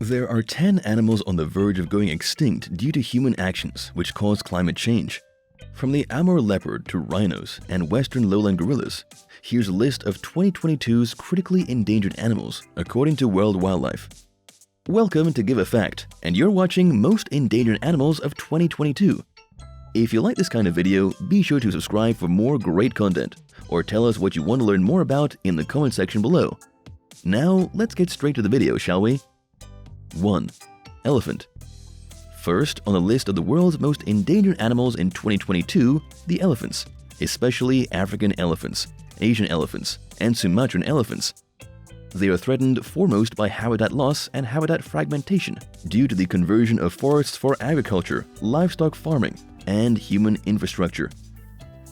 There are 10 animals on the verge of going extinct due to human actions which cause climate change. From the Amur leopard to rhinos and western lowland gorillas, here's a list of 2022's critically endangered animals according to World Wildlife. Welcome to Give a Fact, and you're watching Most Endangered Animals of 2022. If you like this kind of video, be sure to subscribe for more great content, or tell us what you want to learn more about in the comment section below. Now, let's get straight to the video, shall we? 1. Elephant. First on the list of the world's most endangered animals in 2022, the elephants, especially African elephants, Asian elephants, and Sumatran elephants. They are threatened foremost by habitat loss and habitat fragmentation due to the conversion of forests for agriculture, livestock farming, and human infrastructure.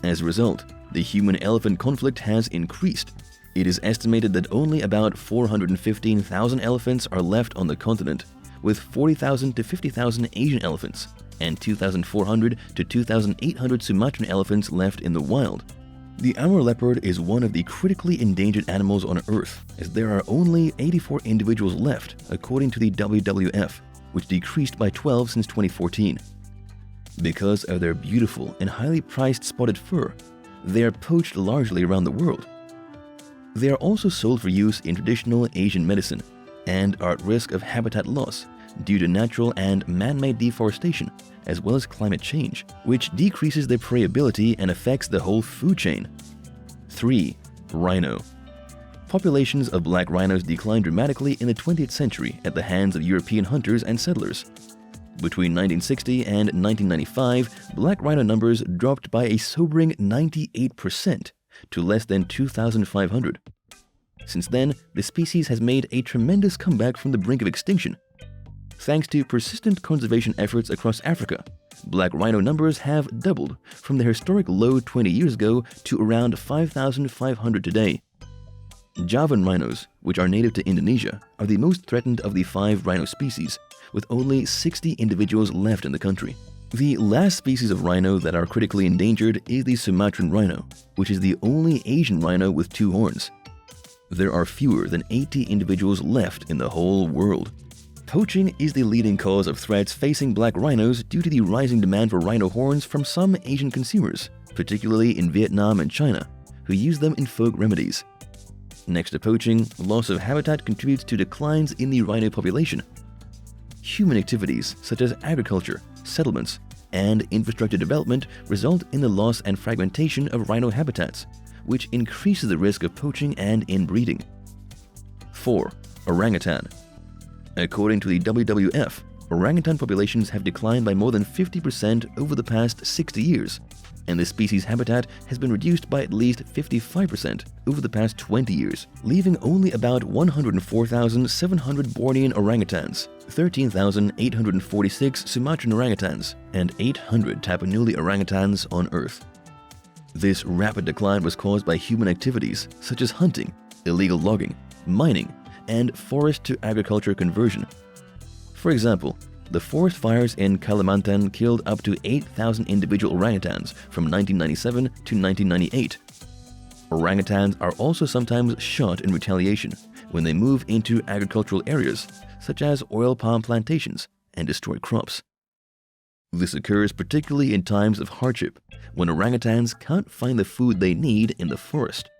As a result, the human-elephant conflict has increased. It is estimated that only about 415,000 elephants are left on the continent, with 40,000 to 50,000 Asian elephants and 2,400 to 2,800 Sumatran elephants left in the wild. The Amur leopard is one of the critically endangered animals on Earth, as there are only 84 individuals left, according to the WWF, which decreased by 12 since 2014. Because of their beautiful and highly priced spotted fur, they are poached largely around the world. They are also sold for use in traditional Asian medicine and are at risk of habitat loss due to natural and man-made deforestation, as well as climate change, which decreases their preyability and affects the whole food chain. 3. Rhino. Populations of black rhinos declined dramatically in the 20th century at the hands of European hunters and settlers. Between 1960 and 1995, black rhino numbers dropped by a sobering 98% to less than 2,500. Since then, the species has made a tremendous comeback from the brink of extinction. Thanks to persistent conservation efforts across Africa, black rhino numbers have doubled from the historic low 20 years ago to around 5,500 today. Javan rhinos, which are native to Indonesia, are the most threatened of the 5 rhino species, with only 60 individuals left in the country. The last species of rhino that are critically endangered is the Sumatran rhino, which is the only Asian rhino with 2 horns. There are fewer than 80 individuals left in the whole world. Poaching is the leading cause of threats facing black rhinos due to the rising demand for rhino horns from some Asian consumers, particularly in Vietnam and China, who use them in folk remedies. Next to poaching, loss of habitat contributes to declines in the rhino population. Human activities such as agriculture, settlements, and infrastructure development result in the loss and fragmentation of rhino habitats, which increases the risk of poaching and inbreeding. 4. Orangutan. According to the WWF, orangutan populations have declined by more than 50% over the past 60 years, and the species' habitat has been reduced by at least 55% over the past 20 years, leaving only about 104,700 Bornean orangutans, 13,846 Sumatran orangutans, and 800 Tapanuli orangutans on Earth. This rapid decline was caused by human activities such as hunting, illegal logging, mining, and forest-to-agriculture conversion. For example, the forest fires in Kalimantan killed up to 8,000 individual orangutans from 1997 to 1998. Orangutans are also sometimes shot in retaliation when they move into agricultural areas, such as oil palm plantations, and destroy crops. This occurs particularly in times of hardship, when orangutans can't find the food they need in the forest.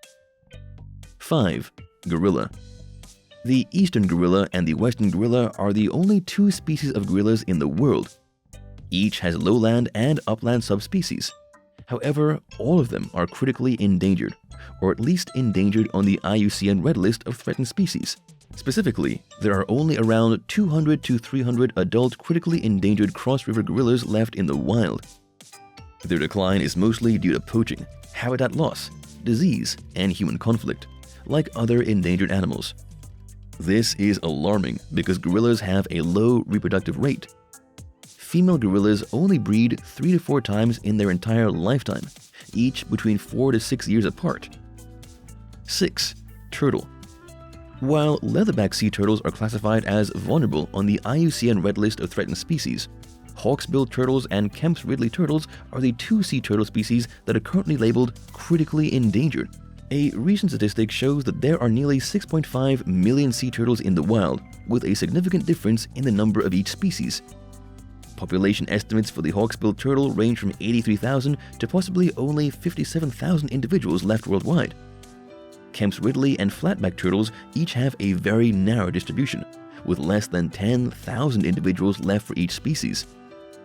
5. Gorilla. The eastern gorilla and the western gorilla are the only 2 species of gorillas in the world. Each has lowland and upland subspecies. However, all of them are critically endangered, or at least endangered on the IUCN Red List of threatened species. Specifically, there are only around 200 to 300 adult critically endangered cross-river gorillas left in the wild. Their decline is mostly due to poaching, habitat loss, disease, and human conflict, like other endangered animals. This is alarming because gorillas have a low reproductive rate. Female gorillas only breed 3 to 4 times in their entire lifetime, each between 4 to 6 years apart. 6. Turtle. While leatherback sea turtles are classified as vulnerable on the IUCN Red List of threatened species, hawksbill turtles and Kemp's Ridley turtles are the 2 sea turtle species that are currently labeled critically endangered. A recent statistic shows that there are nearly 6.5 million sea turtles in the wild, with a significant difference in the number of each species. Population estimates for the hawksbill turtle range from 83,000 to possibly only 57,000 individuals left worldwide. Kemp's Ridley and flatback turtles each have a very narrow distribution, with less than 10,000 individuals left for each species.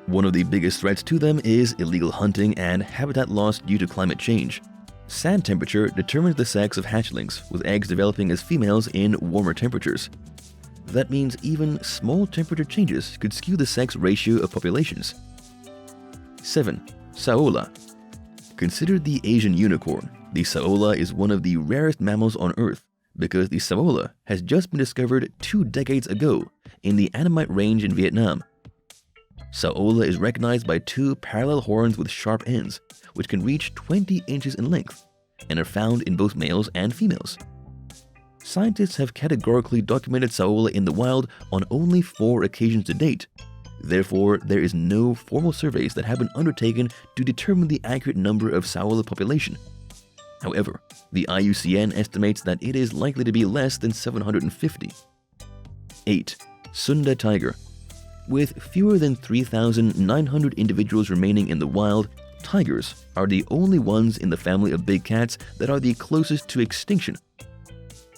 One of the biggest threats to them is illegal hunting and habitat loss due to climate change. Sand temperature determines the sex of hatchlings, with eggs developing as females in warmer temperatures. That means even small temperature changes could skew the sex ratio of populations. 7. Saola. Considered the Asian unicorn, the Saola is one of the rarest mammals on Earth because the Saola has just been discovered 2 decades ago in the Annamite Range in Vietnam. Saola is recognized by 2 parallel horns with sharp ends, which can reach 20 inches in length, and are found in both males and females. Scientists have categorically documented Saola in the wild on only 4 occasions to date. Therefore, there is no formal surveys that have been undertaken to determine the accurate number of Saola population. However, the IUCN estimates that it is likely to be less than 750. 8. Sunda Tiger. With fewer than 3,900 individuals remaining in the wild, tigers are the only ones in the family of big cats that are the closest to extinction.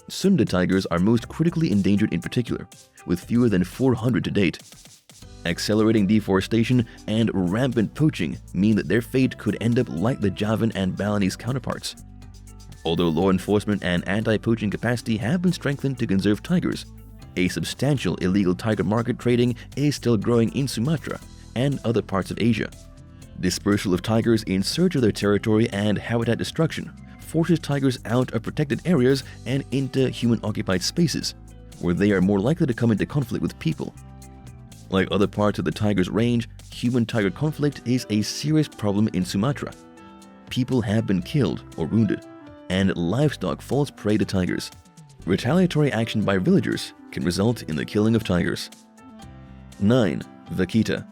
Sunda tigers are most critically endangered in particular, with fewer than 400 to date. Accelerating deforestation and rampant poaching mean that their fate could end up like the Javan and Balinese counterparts. Although law enforcement and anti-poaching capacity have been strengthened to conserve tigers, a substantial illegal tiger market trading is still growing in Sumatra and other parts of Asia. Dispersal of tigers in search of their territory and habitat destruction forces tigers out of protected areas and into human-occupied spaces, where they are more likely to come into conflict with people. Like other parts of the tiger's range, human-tiger conflict is a serious problem in Sumatra. People have been killed or wounded, and livestock falls prey to tigers. Retaliatory action by villagers can result in the killing of tigers. 9. Vaquita.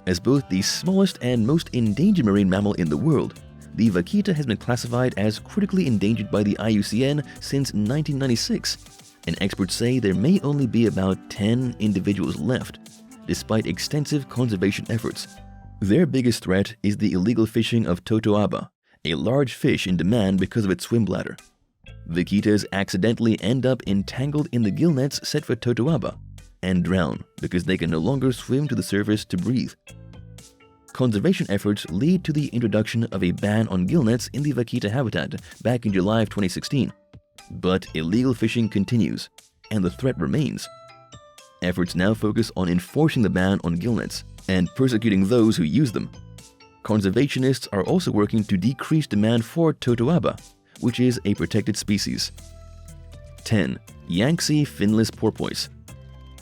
As both the smallest and most endangered marine mammal in the world, the vaquita has been classified as critically endangered by the IUCN since 1996, and experts say there may only be about 10 individuals left, despite extensive conservation efforts. Their biggest threat is the illegal fishing of totoaba, a large fish in demand because of its swim bladder. Vaquitas accidentally end up entangled in the gill nets set for totoaba and drown because they can no longer swim to the surface to breathe. Conservation efforts lead to the introduction of a ban on gill nets in the vaquita habitat back in July of 2016. But illegal fishing continues, and the threat remains. Efforts now focus on enforcing the ban on gill nets and persecuting those who use them. Conservationists are also working to decrease demand for totoaba, which is a protected species. 10. Yangtze Finless porpoise.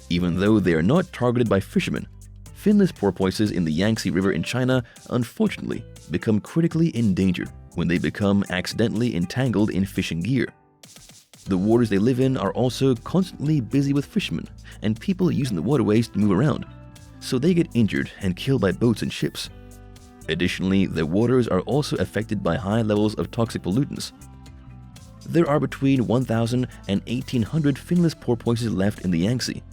Even though they are not targeted by fishermen, finless porpoises in the Yangtze River in China unfortunately become critically endangered when they become accidentally entangled in fishing gear. The waters they live in are also constantly busy with fishermen and people using the waterways to move around, so they get injured and killed by boats and ships. Additionally, their waters are also affected by high levels of toxic pollutants. There are between 1,000 and 1,800 finless porpoises left in the Yangtze.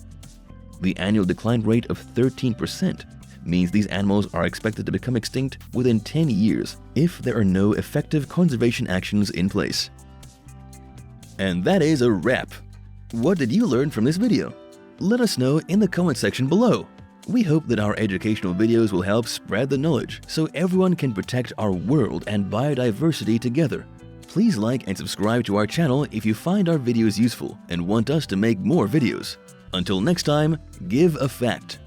The annual decline rate of 13% means these animals are expected to become extinct within 10 years if there are no effective conservation actions in place. And that is a wrap. What did you learn from this video? Let us know in the comment section below. We hope that our educational videos will help spread the knowledge so everyone can protect our world and biodiversity together. Please like and subscribe to our channel if you find our videos useful and want us to make more videos. Until next time, give a fact.